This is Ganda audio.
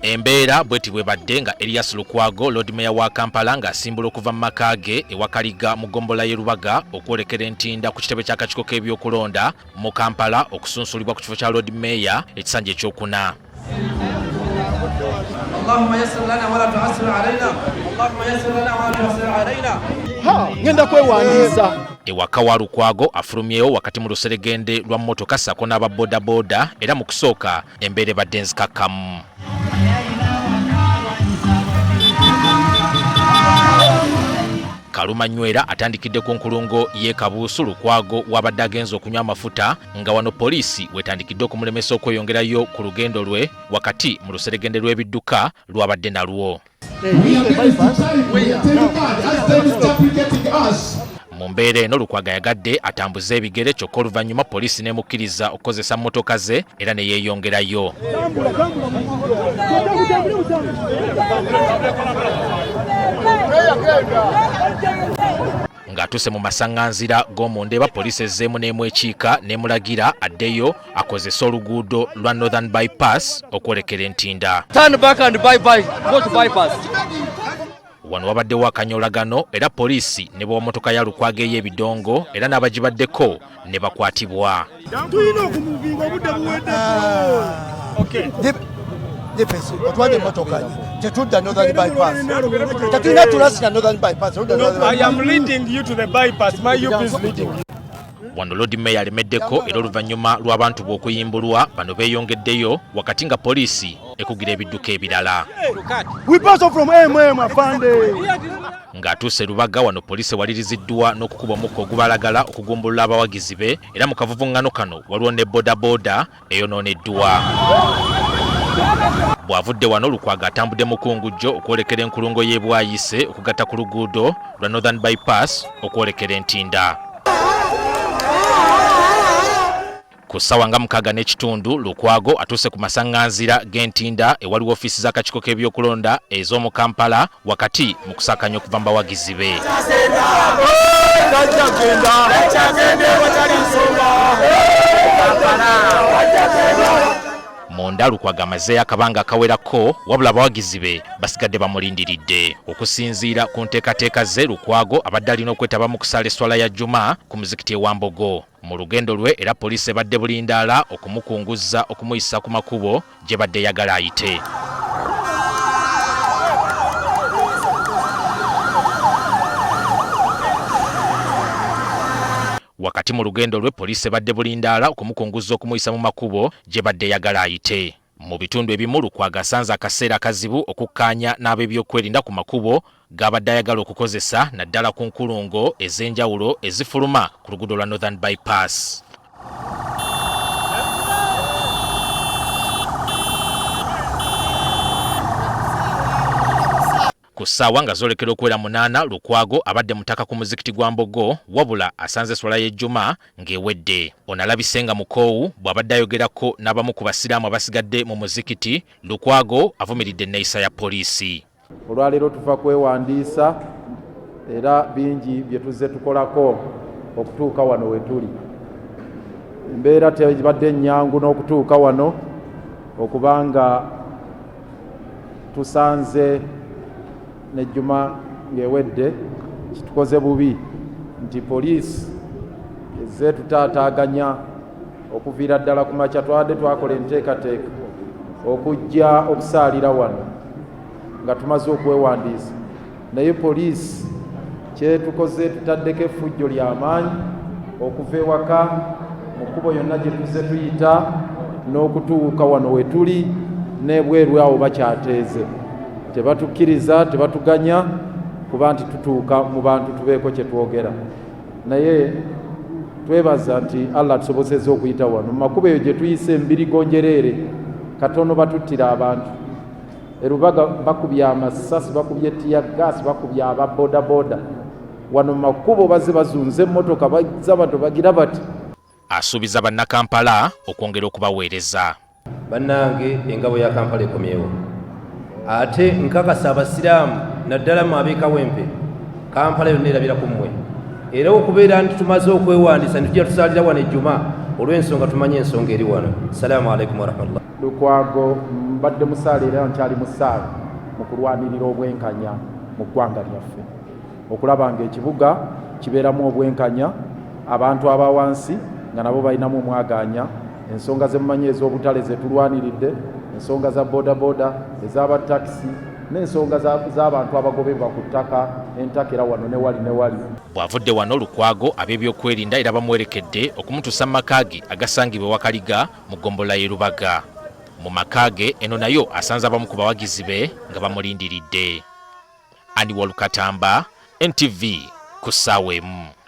Embeera bweti bwebadde nga Erias Lukwago Loodi Meeya wa Kampala nga asimbula okuva mu maka ge ewakaliga mu gombola y'e Lubaga okwolekera entinda ku kitebe ky'akakiiko k'ebyokulonda mu Kampala okusunsulibwa ku kifo kya Loodi Meeya ekisanja ekyokuna. Allahumma yassir lana wa la tu'assir alayna. Allahumma yassir lana wa la tu'assir alayna. Ngenda kwewandiisa. Ewaka wa Lukwago afulumyewo wakati mu luseregende lwa mmotoka sako n'aba bodaboda era mu kusooka embeera ebadde nzikakkamu. Kalumanywera atandikidde ku nkulungo y'e Kabuusu Lukwago wabadde agenza okunywa amafuta nga wano poliisi wetandikidde okumulemesa okweyongerayo ku lugendo lwe wakati mu luseregende lw'ebidduka lwabadde nalwo. Mu mbeera eno Lukwago yagadde atambuze ebigere kyokka oluvannyuma poliisi n'emukkiriza okukozesa mmotoka ze era ne yeeyongerayo. Ng'atuuse mu masaŋŋanzira g'omundeba poliisi ezzeemu n'emwekiika n'emulagira addeyo akozese oluguudo lwa Northern Bypass okwolekera entinda. Turn back and bye-bye. Go to bypass. Wano wabaddewo akanyolagano era poliisi ne bw'emmotoka ya Lukwago ey'ebidongo era n'abagibaddeko ne bakwatibwa. Tulina okumuvinga obudde buweddeko. Okay. Otwade emmotoka tetudda Northern Bypass. Tetulina tulasika Northern Bypass. I am leading you to the bypass. My youth is leading. Wano Loodi Meeya alemeddeko era oluvannyuma lw'abantu bw'okuyimbulwa bano beeyongeddeyo wakati nga poliisi ekugira ebidduka ebirala. We pass off from afande. Ng'atuuse Lubaga wano poliisi ewaliriziddwa n'okukuba omukka ogubalagala okugumbulula abawagizi be era mu kavuvuŋŋano kano waliwo ne bodaboda eyonooneddwa. Bw'avudde wano Lukwago atambudde mu kungujjo okwolekera enkulungo y'e Bwayise okugatta ku luguudo lwa Northern Bypass okwolekera entinda. Ku ssaawa nga 6:30 Lukwago atuuse ku masaŋŋanzira g'entinda ewaliwo ofiisi z'akakiiko k'ebyokulonda ez'omu Kampala wakati mu kusakanya okuva mu bawagizi be. Munda Lukwago amazeeyo akabanga akawerako wabula abawagizi be basigadde bamulindiridde. Okusinziira ku nteekateeka ze Lukwago abadde alina okwetaba mu kusaala eswala ya Juma ku muzikiti ewa Mbogo. Mu lugendo lwe era poliisi ebadde bulindaala okumukunguzza okumuyisa ku makubo gyebadde eyagala ayite. Wakati mu lugendo lwe poliisi ebadde bulindaala okumukunguzza okumuyisa mu makubo gyebadde eyagala ayite. Mu bitundu ebimu Lukwago asanze akaseera akazibu okukkaanya n'ab'ebyokwerinda ku makubo g'abadde ayagala okukozesa naddala ku nkulungo ez'enjawulo ezifuluma ku luguudo lwa Northern Bypass. Ku ssaawa nga zoolekera okuwera 8 Lukwago abadde mutaka ku muzikiti gwa Mbogo wabula asanze eswala y'e Juma ng'ewedde. Ono alabise nga mukoowu bw'abadde ayogerako n'abamu ku basiraamu abasigadde mu muzikiti. Lukwago avumiridde enneeyisa ya poliisi. Olwaleero tuva kwewandiisa era bingi bye tuzze tukolako okutuuka wano we tuli. Embeera tebadde nnyangu n'okutuuka wano okubanga tusanze ne Juma ng'ewedde kitukoze bubi nti poliisi ezze tutaataaganya okuviira ddala ku makya twadde twakola enteekateeka okujja okusaalira wano nga tumaze okwewandiisa naye poliisi kyetukoze tutaddeko effujjo ly'amaanyi okuva ewaka mu kkubo yonna gye tuzze tuyita n'okutuuka wano we tuli n'ebweru awo bakyateeze. Tebatukkiriza tebatuganya kuba nti tutuuka mu bantu tubeeko kye twogera naye twebaza nti Allah tusobozezza okuyita wano mu makubo eyo gye tuyise embirigonjereere katono batuttira abantu Lubaga bakubye amasasi bakubye ttiyagaasi bakubye ababodaboda wano mu makubo baze bazunze emmotoka bazza abantu bagira bati. Asuubiza bannakampala okwongera okubaweereza. Bannange engabo ya Kampala ekomyewo ate nkakasa abasiraamu naddala mu ab'e Kawempe Kampala yonna erabira ku mmwe era okubeera nti tumaze okwewandiisa ne tujja tusaalira wano e Juma olw'ensonga tumanye ensonga eri wano. Salaamu alaikum wa rahmatullah. Lukwago mbadde musaala era nkyali musaala mu kulwanirira obwenkanya mu ggwanga lyaffe okulaba ng'ekibuga kibeeramu obwenkanya abantu abawansi nga nabo balinamu omwaganya ensonga zemumanyi ez'obutale zetulwaniridde ensonga za bodaboda ez'abatakisi n'ensonga z'abantu abagobebwa ku ttaka entakera wano ne wali bw'avudde wano Lukwago ab'ebyokwerinda era bamuwerekedde okumutuusa mu maka ge agasangibwa Wakaliga mu ggombolola y'e Lubaga. Mu maka ge eno nayo asanze abamu ku bawagizi be nga bamulindiridde. Ani Walukatamba, NTV ku ssaawa emu.